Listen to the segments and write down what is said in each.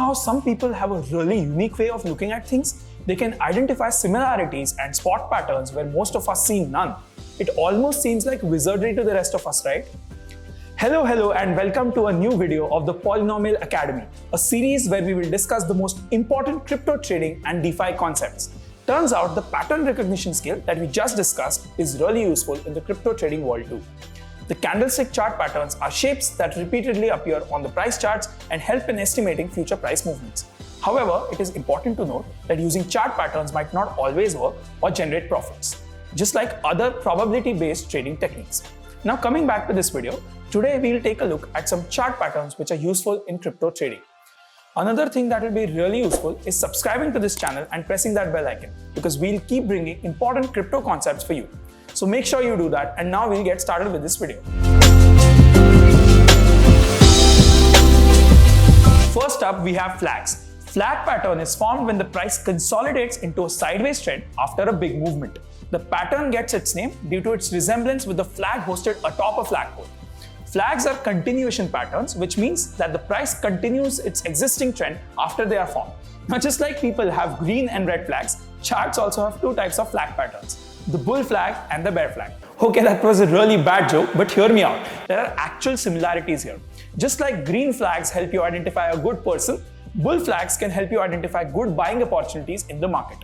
how some people have a really unique way of looking at things? They can identify similarities and spot patterns where most of us see none. It almost seems like wizardry to the rest of us, right? Hello and welcome to a new video of the Polynomial Academy, a series where we will discuss the most important crypto trading and DeFi concepts. Turns out the pattern recognition skill that we just discussed is really useful in the crypto trading world too. The candlestick chart patterns are shapes that repeatedly appear on the price charts and help in estimating future price movements. However, it is important to note that using chart patterns might not always work or generate profits, just like other probability-based trading techniques. Now coming back to this video, today we will take a look at some chart patterns which are useful in crypto trading. Another thing that will be really useful is subscribing to this channel and pressing that bell icon, because we'll keep bringing important crypto concepts for you. So make sure you do that, and now we'll get started with this video. First up, we have flags. Flag pattern is formed when the price consolidates into a sideways trend after a big movement. The pattern gets its name due to its resemblance with the flag hosted atop a flagpole. Flags are continuation patterns, which means that the price continues its existing trend after they are formed. Now, just like people have green and red flags, charts also have two types of flag patterns: the bull flag and the bear flag. Okay, that was a really bad joke, but hear me out. There are actual similarities here. Just like green flags help you identify a good person, bull flags can help you identify good buying opportunities in the market.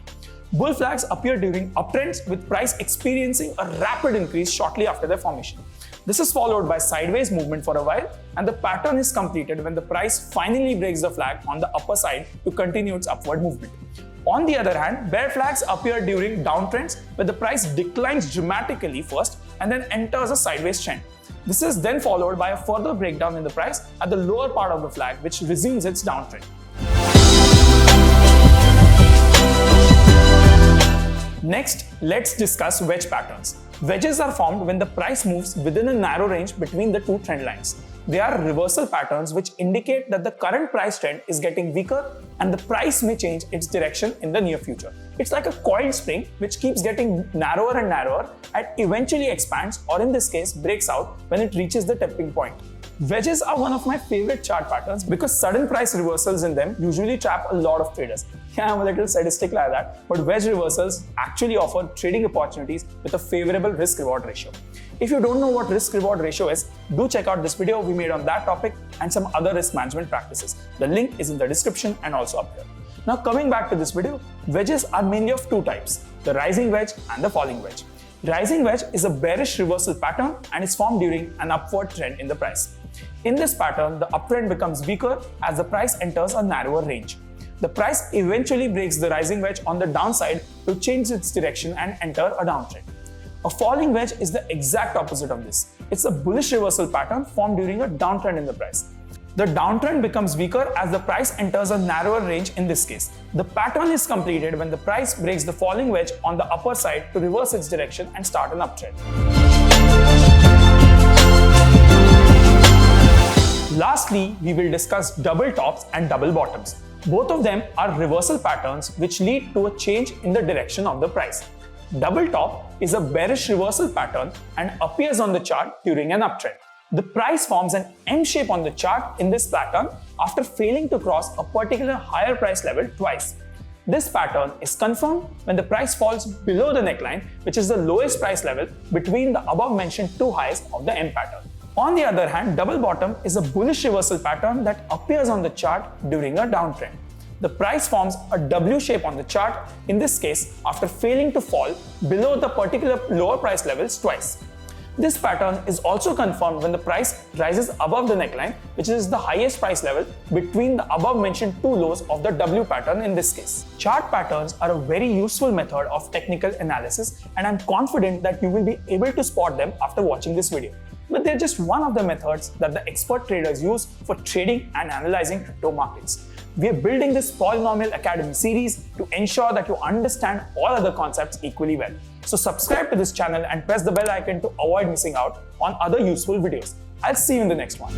Bull flags appear during uptrends with price experiencing a rapid increase shortly after their formation. This is followed by sideways movement for a while, and the pattern is completed when the price finally breaks the flag on the upper side to continue its upward movement. On the other hand, bear flags appear during downtrends where the price declines dramatically first and then enters a sideways trend. This is then followed by a further breakdown in the price at the lower part of the flag, which resumes its downtrend. Next, let's discuss wedge patterns. Wedges are formed when the price moves within a narrow range between the two trend lines. They are reversal patterns which indicate that the current price trend is getting weaker and the price may change its direction in the near future. It's like a coiled spring which keeps getting narrower and narrower and eventually expands, or in this case breaks out when it reaches the tipping point. Wedges are one of my favorite chart patterns because sudden price reversals in them usually trap a lot of traders. Yeah, I'm a little sadistic like that, but wedge reversals actually offer trading opportunities with a favorable risk-reward ratio. If you don't know what risk-reward ratio is, do check out this video we made on that topic and some other risk management practices. The link is in the description and also up here. Now coming back to this video, wedges are mainly of two types: the rising wedge and the falling wedge. Rising wedge is a bearish reversal pattern and is formed during an upward trend in the price. In this pattern, the uptrend becomes weaker as the price enters a narrower range. The price eventually breaks the rising wedge on the downside to change its direction and enter a downtrend. A falling wedge is the exact opposite of this. It's a bullish reversal pattern formed during a downtrend in the price. The downtrend becomes weaker as the price enters a narrower range in this case. The pattern is completed when the price breaks the falling wedge on the upper side to reverse its direction and start an uptrend. Lastly, we will discuss double tops and double bottoms. Both of them are reversal patterns which lead to a change in the direction of the price. Double top is a bearish reversal pattern and appears on the chart during an uptrend. The price forms an M shape on the chart in this pattern after failing to cross a particular higher price level twice. This pattern is confirmed when the price falls below the neckline, which is the lowest price level between the above mentioned two highs of the M pattern. On the other hand, double bottom is a bullish reversal pattern that appears on the chart during a downtrend. The price forms a W shape on the chart, in this case after failing to fall below the particular lower price levels twice. This pattern is also confirmed when the price rises above the neckline, which is the highest price level between the above mentioned two lows of the W pattern in this case. Chart patterns are a very useful method of technical analysis, and I'm confident that you will be able to spot them after watching this video. But they're just one of the methods that the expert traders use for trading and analyzing crypto markets. We are building this Polynomial Academy series to ensure that you understand all other concepts equally well. So subscribe to this channel and press the bell icon to avoid missing out on other useful videos. I'll see you in the next one.